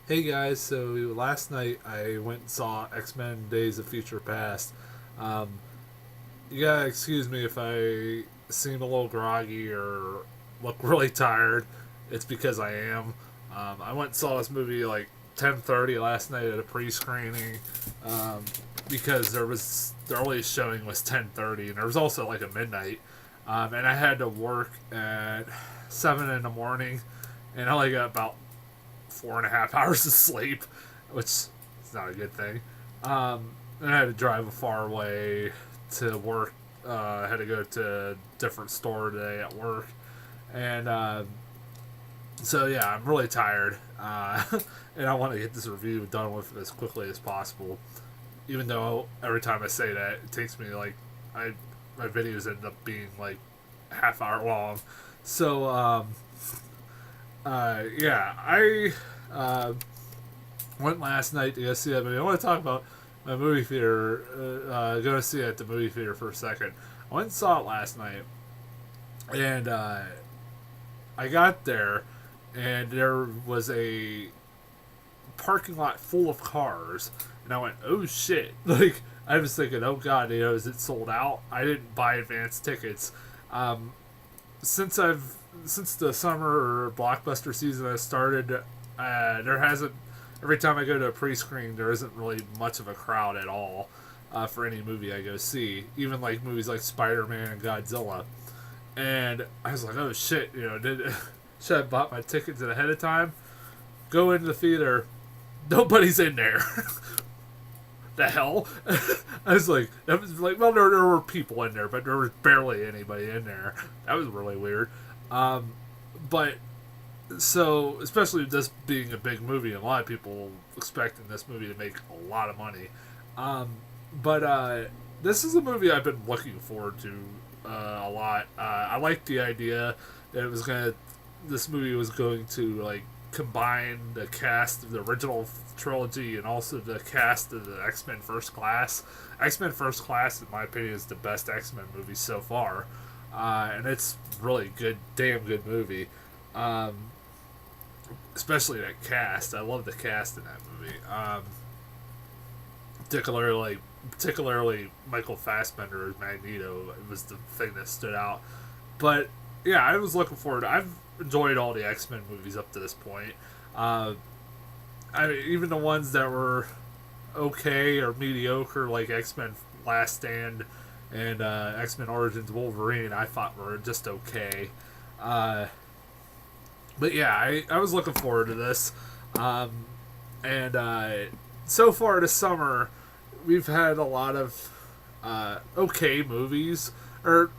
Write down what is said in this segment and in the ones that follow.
Hey guys, so last night I went and saw X Men Days of Future Past. Um, you gotta excuse me if I seem a little groggy or look really tired. It's because I am. I went and saw this movie like 10:30 last night at a pre-screening um, because the earliest showing was 10:30 and there was also like a midnight, and I had to work at 7 in the morning, and I only got about 4.5 hours of sleep, which is not a good thing. And I had to drive a far way to work. I had to go to a different store today at work, and so yeah, I'm really tired, and I want to get this review done with as quickly as possible. Even though every time I say that, it takes me like I my videos end up being like half hour long. So yeah, I uh, went last night to go see that movie. I want to talk about my movie theater. Going to see it at the movie theater for a second. I went and saw it last night, and I got there, and there was a parking lot full of cars, and I went, "Oh shit!" Like I was thinking, "Oh god, is it sold out?" I didn't buy advance tickets. Um, since I've since the summer or blockbuster season has started, there hasn't. Every time I go to a pre-screen, there isn't really much of a crowd at all for any movie I go see. Even like movies like Spider-Man and Godzilla. And I was like, oh shit, did should I have bought my tickets ahead of time? Go into the theater, nobody's in there. The hell? There were people in there, but there was barely anybody in there. That was really weird. Um, but so, especially this being a big movie, and a lot of people expecting this movie to make a lot of money. Um, but this is a movie I've been looking forward to a lot. I liked the idea that this movie was going to like combine the cast of the original trilogy and also the cast of the X Men First Class. X Men First Class, in my opinion, is the best X Men movie so far, and it's really good, damn good movie. Um, Especially that cast. I love the cast in that movie. Particularly Michael Fassbender as Magneto was the thing that stood out. But yeah, I was looking forward. I've enjoyed all the X Men movies up to this point. Uh, I mean, even the ones that were okay or mediocre, like X Men Last Stand and X Men Origins Wolverine, I thought were just okay. Uh, but yeah, I was looking forward to this. Um, and so far this summer, we've had a lot of okay movies, or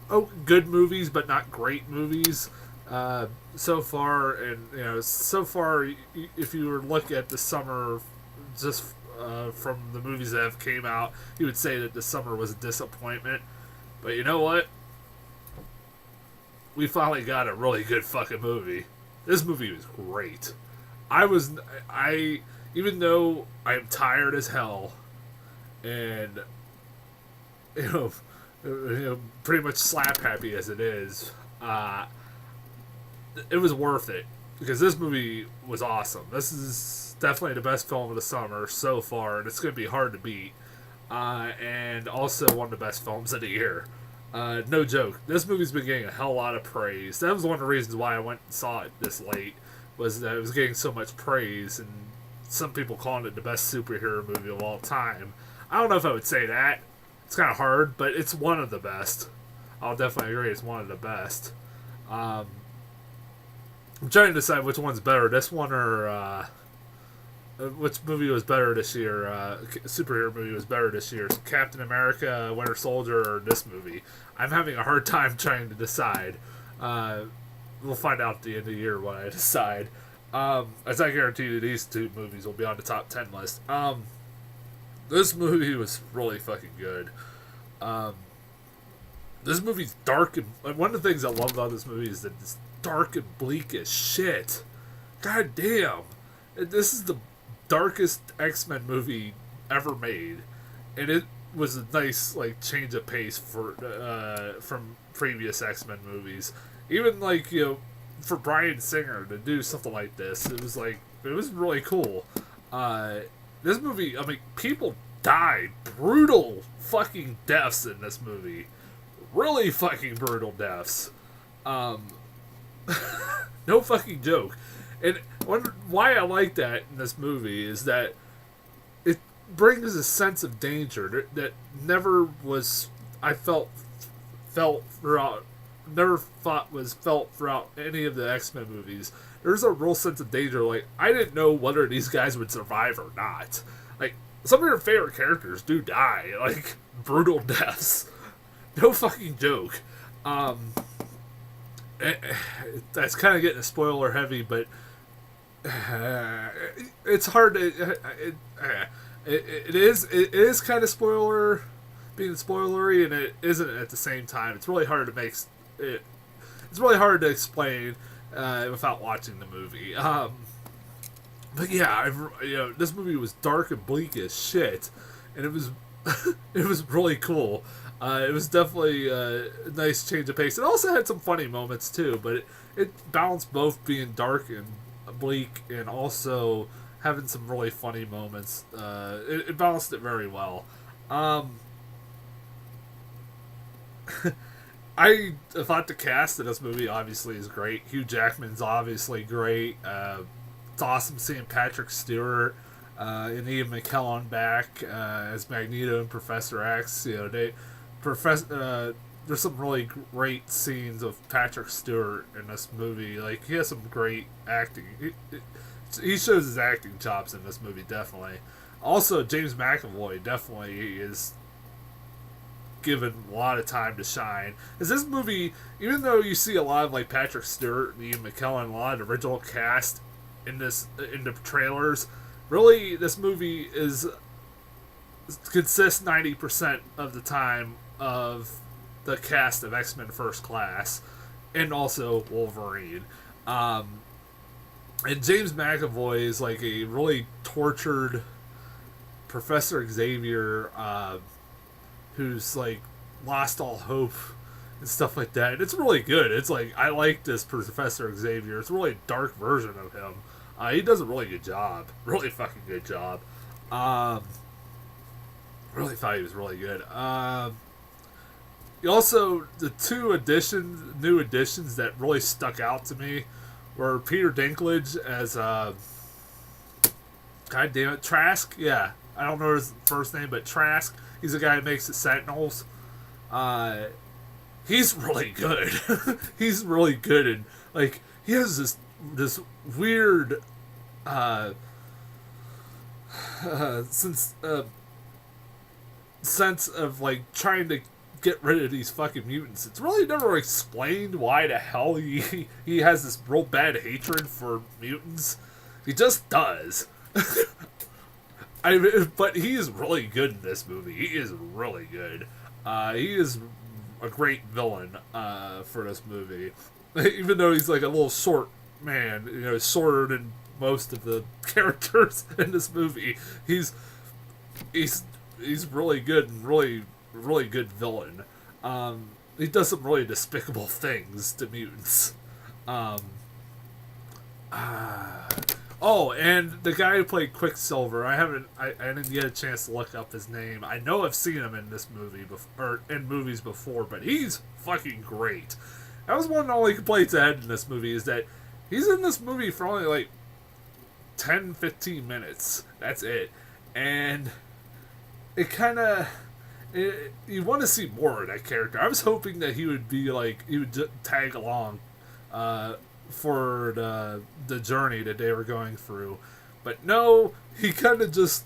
good movies, but not great movies. So far, and so far, if you were to look at the summer, just from the movies that have came out, you would say that the summer was a disappointment. But you know what? We finally got a really good fucking movie. This movie was great. I even though I'm tired as hell, and you know, pretty much slap happy as it is, it was worth it because this movie was awesome. This is definitely the best film of the summer so far, and it's going to be hard to beat. And also one of the best films of the year. No joke. This movie's been getting a hell lot of praise. That was one of the reasons why I went and saw it this late. Was that it was getting so much praise, and some people calling it the best superhero movie of all time. I don't know if I would say that. It's kind of hard, but it's one of the best. I'll definitely agree. It's one of the best. Um, I'm trying to decide which one's better, this one or which movie was better this year. Superhero movie was better this year. Captain America, Winter Soldier, or this movie. I'm having a hard time trying to decide. We'll find out at the end of the year what I decide. As I guarantee you, these two movies will be on the top 10 list. This movie was really fucking good. Um, this movie's dark, and one of the things I love about this movie is that it's dark and bleak as shit. God damn. This is the darkest X-Men movie ever made, and it was a nice like change of pace for from previous X-Men movies. Even like for Bryan Singer to do something like this, it was really cool. This movie, I mean, people died, brutal fucking deaths in this movie, really fucking brutal deaths. Um, no fucking joke. And why I like that in this movie is that it brings a sense of danger that never was I felt throughout never thought was felt throughout any of the X-Men movies. There's a real sense of danger. Like, I didn't know whether these guys would survive or not. Like, some of your favorite characters do die, like brutal deaths. No fucking joke. That's kind of getting spoiler heavy, but it's hard to. It is kind of being spoilery, and it isn't at the same time. It's really hard to make it. It's really hard to explain without watching the movie. But yeah, this movie was dark and bleak as shit, and it was it was really cool. It was definitely a nice change of pace. It also had some funny moments too, but it balanced both being dark and bleak and also having some really funny moments. It balanced it very well. I thought the cast of this movie obviously is great. Hugh Jackman's obviously great. It's awesome seeing Patrick Stewart and Ian McKellen back as Magneto and Professor X. There's some really great scenes of Patrick Stewart in this movie. Like, he has some great acting. He shows his acting chops in this movie, definitely. Also, James McAvoy definitely is given a lot of time to shine. Is this movie, even though you see a lot of like Patrick Stewart and Ian McKellen, a lot of the original cast in the trailers, really this movie consists 90% of the time of the cast of X-Men First Class and also Wolverine. And James McAvoy is like a really tortured Professor Xavier who's like lost all hope and stuff like that. And it's really good. It's like, I like this Professor Xavier. It's a really dark version of him. He does a really good job. Really fucking good job. Really thought he was really good. Also, the new additions that really stuck out to me were Peter Dinklage as God damn it, Trask. Yeah, I don't know his first name, but Trask. He's the guy who makes the Sentinels. He's really good. He's really good, and like, he has this weird sense of like trying to get rid of these fucking mutants. It's really never explained why the hell he has this real bad hatred for mutants. He just does. But he is really good in this movie. He is really good. He is a great villain for this movie. Even though he's like a little short man, shorter than most of the characters in this movie. He's really good and really good villain. He does some really despicable things to mutants. Oh, and the guy who played Quicksilver, I didn't get a chance to look up his name. I know I've seen him in this movie or in movies before, but he's fucking great. That was one of the only complaints I had in this movie, is that he's in this movie for only like 10-15 minutes. That's it. And it kind of, you want to see more of that character. I was hoping that he would tag along for the journey that they were going through, but no, he kind of just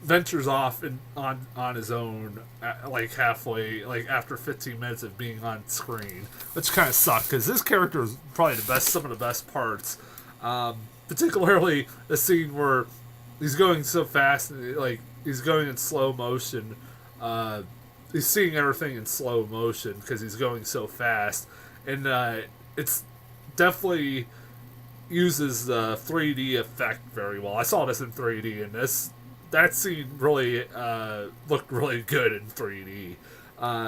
ventures off on his own, like halfway, like after 15 minutes of being on screen, which kind of sucked, because this character is probably some of the best parts, particularly the scene where he's going so fast, and like he's going in slow motion. He's seeing everything in slow motion because he's going so fast, and it's definitely uses the 3D effect very well. I saw this in 3D, and that scene really looked really good in 3D.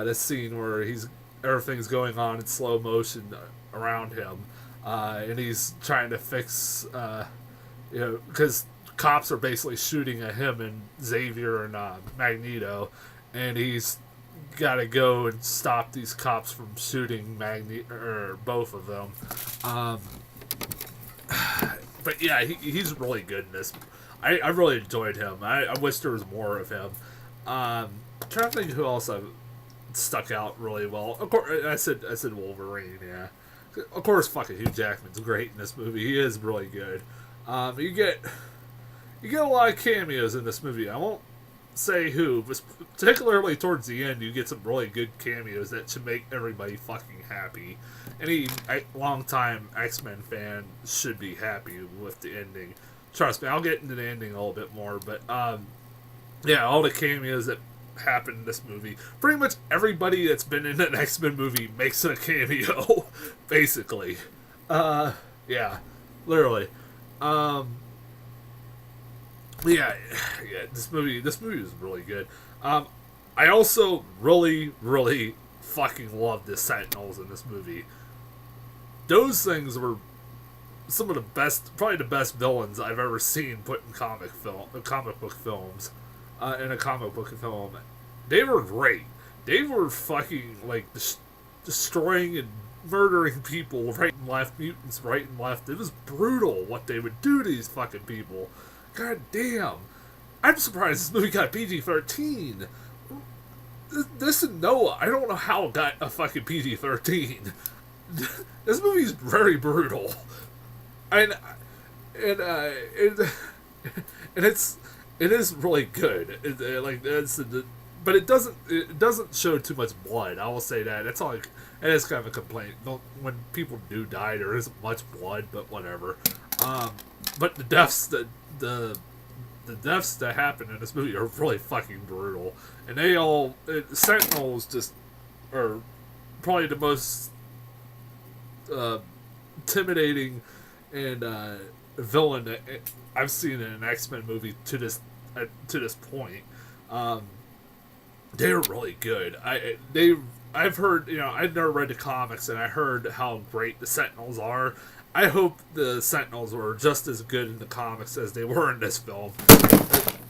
This scene where everything's going on in slow motion around him. and he's trying to fix, because cops are basically shooting at him and Xavier and Magneto, and he's got to go and stop these cops from shooting or both of them. Um, but yeah, he's really good in this. I really enjoyed him. I wish there was more of him. I'm trying to think who else stuck out really well. Of course, I said Wolverine. Yeah, of course, fucking Hugh Jackman's great in this movie. He is really good. You get a lot of cameos in this movie. I won't say who, but particularly towards the end, you get some really good cameos that should make everybody fucking happy. Any long-time X-Men fan should be happy with the ending. Trust me, I'll get into the ending a little bit more, but yeah, all the cameos that happen in this movie. Pretty much everybody that's been in an X-Men movie makes a cameo, basically. Yeah, literally. Yeah, this movie is really good. I also really, really fucking love the Sentinels in this movie. Those things were some of the best, probably the best villains I've ever seen put in comic book films. In a comic book film, they were great. They were fucking like destroying and murdering people right and left, mutants right and left. It was brutal what they would do to these fucking people. God damn. I'm surprised this movie got PG-13. This and Noah, I don't know how it got a fucking PG-13. This movie's very brutal. And it is really good. But it doesn't show too much blood. I will say that. It's all like, it is kind of a complaint. When people do die, there isn't much blood, but whatever. But the deaths the deaths that happen in this movie are really fucking brutal, and Sentinels just are probably the most intimidating and villain that I've seen in an X-Men movie to this point. They're really good. I've heard, I've never read the comics, and I heard how great the Sentinels are. I hope the Sentinels were just as good in the comics as they were in this film.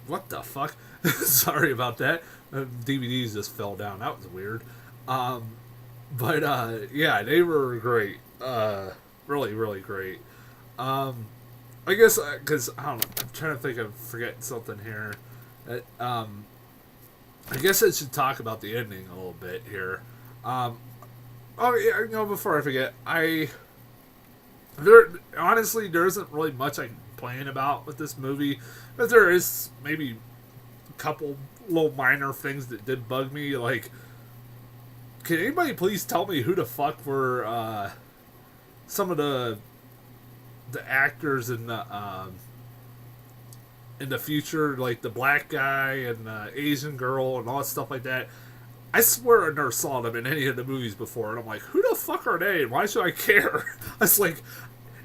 What the fuck? Sorry about that. DVDs just fell down. That was weird. But yeah, they were great. Really, really great. I guess, because, I don't know, I'm trying to think of forgetting something here. I guess I should talk about the ending a little bit here. Oh, yeah, before I forget, honestly, there isn't really much I can complain about with this movie, but there is maybe a couple little minor things that did bug me. Like, can anybody please tell me who the fuck were some of the actors in the future, like the black guy and the Asian girl and all that stuff like that? I swear I never saw them in any of the movies before, and I'm like, who the fuck are they, and why should I care? I was like,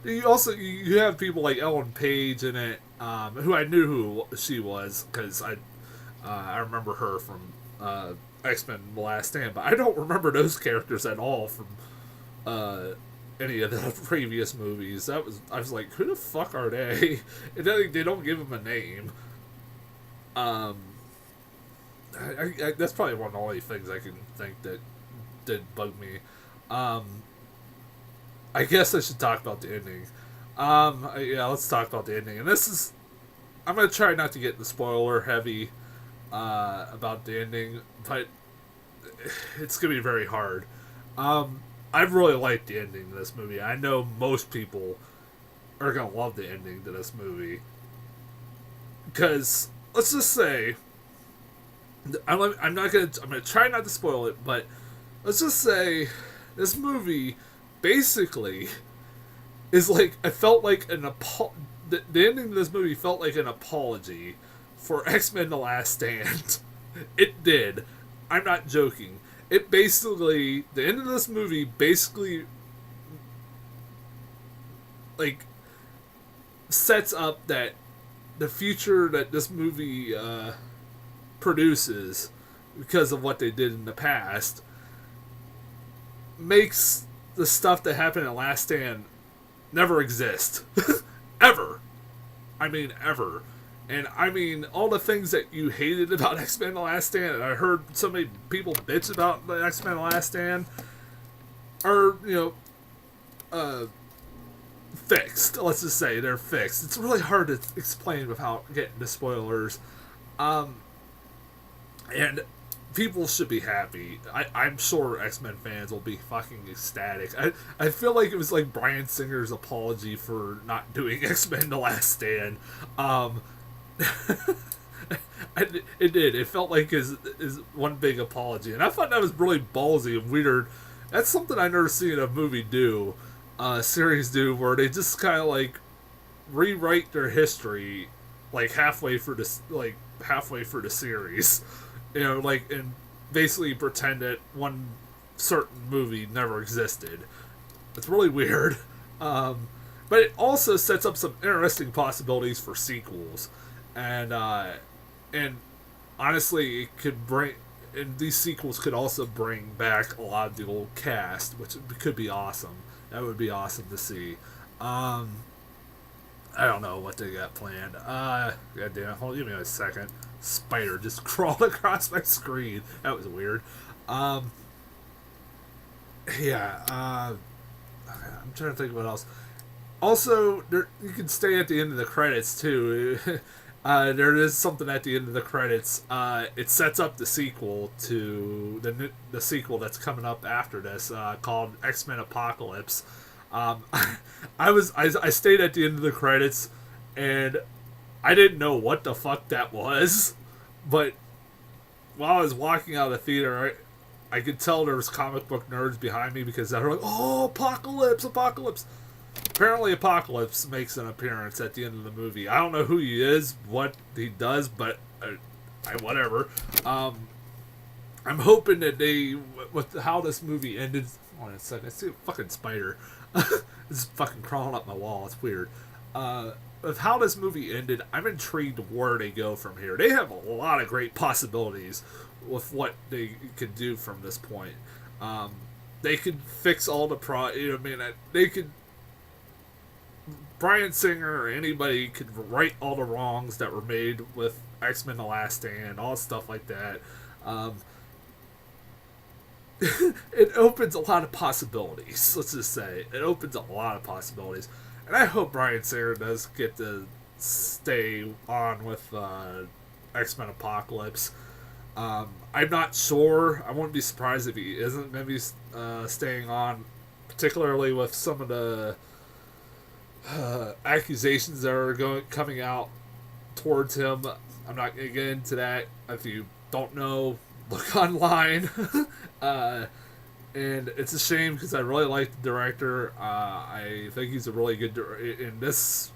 you have people like Ellen Page in it, who I knew who she was, because I remember her from X-Men: The Last Stand, but I don't remember those characters at all from any of the previous movies. I was like, who the fuck are they? And then they don't give them a name. That's probably one of the only things I can think that did bug me. I guess I should talk about the ending. Yeah, let's talk about the ending. And I'm going to try not to get the spoiler heavy about the ending, but it's going to be very hard. I really liked the ending to this movie. I know most people are going to love the ending to this movie. Because, let's just say, I'm going to try not to spoil it, but let's just say this movie basically is like, I felt like the ending of this movie felt like an apology for X-Men: The Last Stand. It did. I'm not joking. It basically, the end of this movie basically, like, sets up that the future that this movie produces, because of what they did in the past, makes the stuff that happened in Last Stand never exist. Ever. I mean, ever. And I mean, all the things that you hated about X-Men The Last Stand, and I heard so many people bitch about the X-Men The Last Stand, are, fixed. Let's just say they're fixed. It's really hard to explain without getting to spoilers. And people should be happy. I'm sure X-Men fans will be fucking ecstatic. I feel like it was like Bryan Singer's apology for not doing X-Men The Last Stand. It did. It felt like his one big apology. And I thought that was really ballsy and weird. That's something I never seen a movie do, series do, where they just kind of like rewrite their history like halfway through the series. And basically pretend that one certain movie never existed. It's really weird. But it also sets up some interesting possibilities for sequels. And honestly, it could bring... And these sequels could also bring back a lot of the old cast, which could be awesome. That would be awesome to see. I don't know what they got planned. God damn, give me a second. Spider just crawled across my screen. That was weird. I'm trying to think of what else. Also, you can stay at the end of the credits too. There is something at the end of the credits. It sets up the sequel to the sequel that's coming up after this, called X-Men Apocalypse. I stayed at the end of the credits, and I didn't know what the fuck that was, but while I was walking out of the theater, I could tell there was comic book nerds behind me because they were like, "Oh, Apocalypse! Apparently, Apocalypse makes an appearance at the end of the movie. I don't know who he is, what he does, but whatever. I'm hoping that with how this movie ended. Hold on a second. I see a fucking spider. It's fucking crawling up my wall. It's weird. With how this movie ended, I'm intrigued where they go from here. They have a lot of great possibilities with what they could do from this point. They could fix all the they could. Bryan Singer or anybody could right all the wrongs that were made with X-Men The Last Stand, all stuff like that. It opens a lot of possibilities, let's just say. It opens a lot of possibilities. And I hope Bryan Singer does get to stay on with X-Men Apocalypse. I'm not sure. I wouldn't be surprised if he isn't going to be staying on, particularly with some of the accusations that are coming out towards him. I'm not going to get into that. If you don't know, look online. And it's a shame because I really like the director. I think he's a really good and this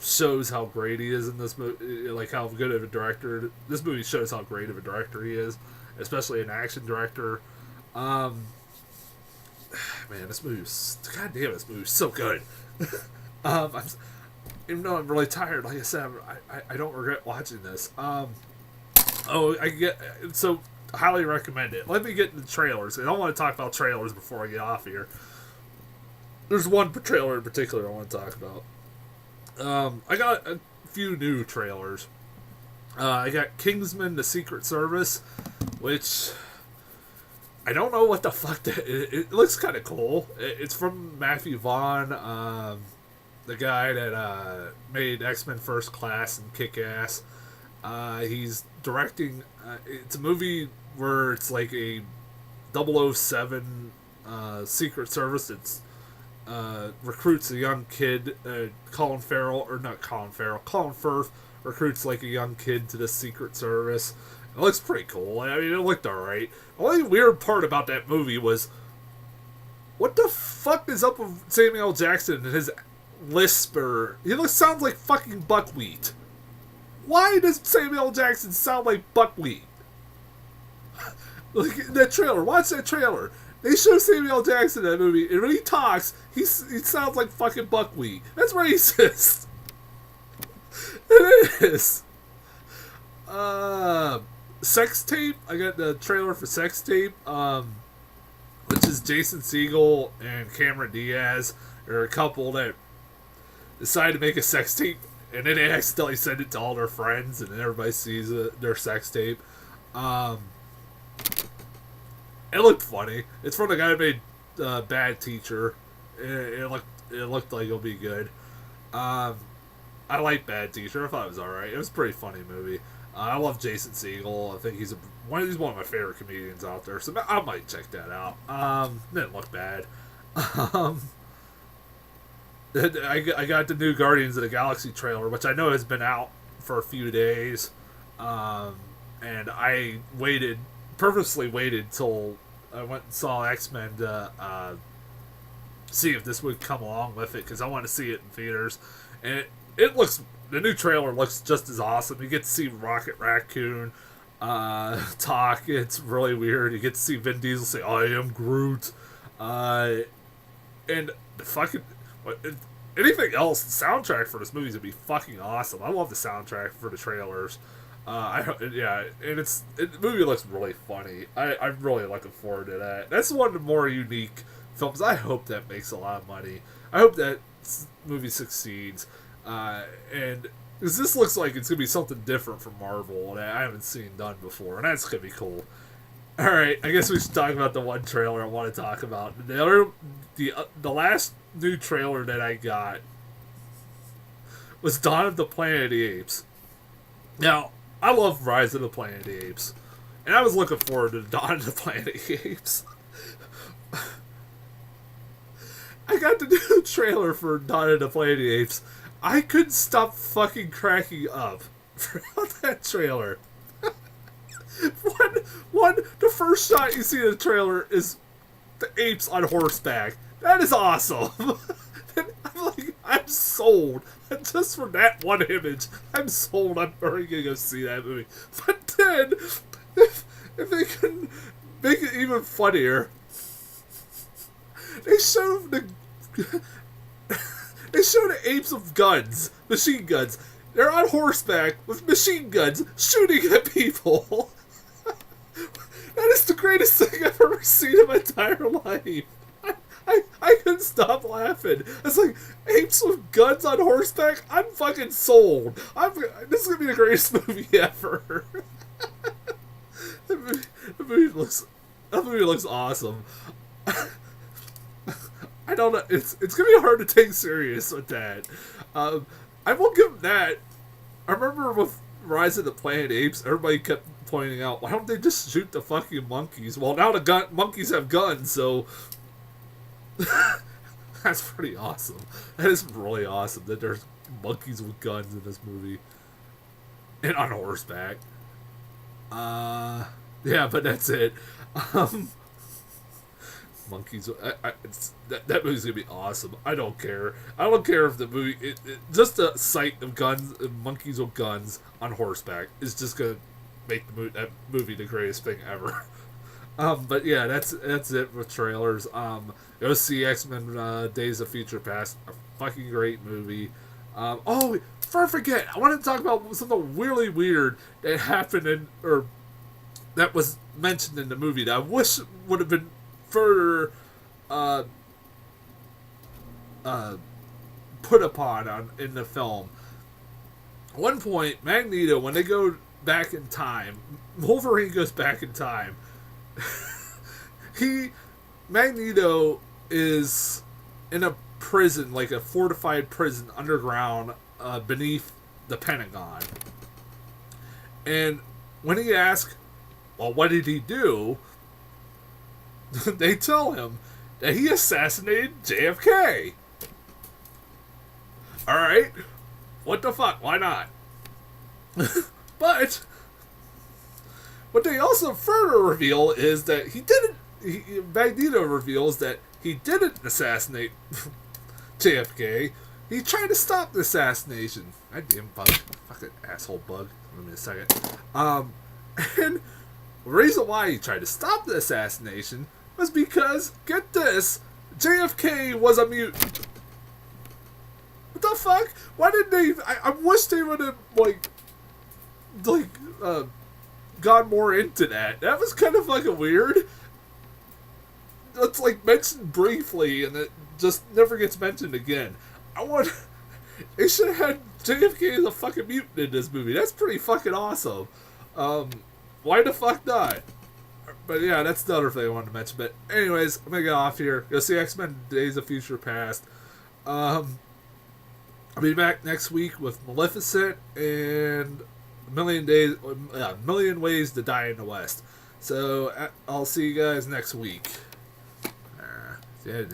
shows how great he is in this movie, like how good of a director. This movie shows how great of a director he is, especially an action director. Man, this movie's this movie's so good. Even though I'm really tired, like I said, I don't regret watching this. Highly recommend it. Let me get into the trailers. I don't want to talk about trailers before I get off here. There's one trailer in particular I want to talk about. I got a few new trailers. I got Kingsman: The Secret Service, which I don't know what the fuck it looks kind of cool. It's from Matthew Vaughn, the guy that made X-Men First Class and Kick-Ass. He's directing. It's a movie where it's like a 007 Secret Service that recruits a young kid. Colin Firth recruits like a young kid to the Secret Service. It looks pretty cool. I mean, it looked alright. The only weird part about that movie was, what the fuck is up with Samuel L. Jackson and his lisper? He sounds like fucking buckwheat. Why does Samuel L. Jackson sound like buckwheat? Like that trailer. Watch that trailer. They show Samuel L. Jackson in that movie, and when he talks, he sounds like fucking buckwheat. That's racist. It is. Sex Tape. I got the trailer for Sex Tape, which is Jason Segel and Cameron Diaz. They're a couple that decide to make a sex tape, and then they accidentally send it to all their friends, and then everybody sees their sex tape. It looked funny. It's from the guy who made Bad Teacher. It looked like it'll be good. I like Bad Teacher. I thought it was alright. It was a pretty funny movie. I love Jason Segel. I think he's one of my favorite comedians out there. So I might check that out. Didn't look bad. I got the new Guardians of the Galaxy trailer, which I know has been out for a few days. And I purposely waited till I went and saw X-Men to see if this would come along with it, because I want to see it in theaters. And the new trailer looks just as awesome. You get to see Rocket Raccoon talk. It's really weird. You get to see Vin Diesel say, "I am Groot." And the fucking... anything else, the soundtrack for this movie is going to be fucking awesome. I love the soundtrack for the trailers. The movie looks really funny. I'm really looking forward to that. That's one of the more unique films. I hope that makes a lot of money. I hope that movie succeeds. And because this looks like it's going to be something different from Marvel that I haven't seen done before, and that's going to be cool. Alright, I guess we should talk about the one trailer I want to talk about. The last new trailer that I got was Dawn of the Planet of the Apes. Now, I love Rise of the Planet of the Apes, and I was looking forward to Dawn of the Planet of the Apes. I got the new trailer for Dawn of the Planet of the Apes. I couldn't stop fucking cracking up throughout that trailer. The first shot you see in the trailer is the apes on horseback. That is awesome. And I'm sold. Just for that one image, I'm sold. I'm already gonna go see that movie. But then, if they can make it even funnier, they show the apes with guns, machine guns. They're on horseback with machine guns shooting at people. That is the greatest thing I've ever seen in my entire life. I couldn't stop laughing. It's like, apes with guns on horseback? I'm fucking sold. This is going to be the greatest movie ever. That movie looks awesome. I don't know. It's going to be hard to take serious with that. I will give them that. I remember with Rise of the Planet of the Apes, everybody kept pointing out, why don't they just shoot the fucking monkeys? Well, now the monkeys have guns, so that's pretty awesome. That is really awesome that there's monkeys with guns in this movie and on horseback. Yeah, but that's it. Monkeys. That movie's gonna be awesome. I don't care. I don't care if the movie, just the sight of guns, monkeys with guns on horseback is just gonna make that movie the greatest thing ever. But yeah, that's it with trailers. Go see X-Men Days of Future Past. A fucking great movie. Before I forget, I wanted to talk about something really weird that happened or that was mentioned in the movie that I wish would have been further put upon in the film. At one point, Magneto, when they go back in time, Wolverine goes back in time. Magneto is in a prison, like a fortified prison underground beneath the Pentagon. And when he asks, well, what did he do? They tell him that he assassinated JFK. Alright, what the fuck, why not? But what they also further reveal is that Magneto reveals that he didn't assassinate JFK. He tried to stop the assassination. Goddamn bug. Fucking asshole bug. Give me a second. And the reason why he tried to stop the assassination was because, get this, JFK was a mutant. What the fuck? Why didn't they... I wish they would have, gone more into that. That was kind of like a weird... It's mentioned briefly and it just never gets mentioned again. I want They should have had JFK as a fucking mutant in this movie. That's pretty fucking awesome. Why the fuck not? But yeah, that's the other thing I wanted to mention. But anyways, I'm gonna get off here. Go see X-Men Days of Future Past. I'll be back next week with Maleficent and Million Ways to Die in the West. So I'll see you guys next week. Yeah.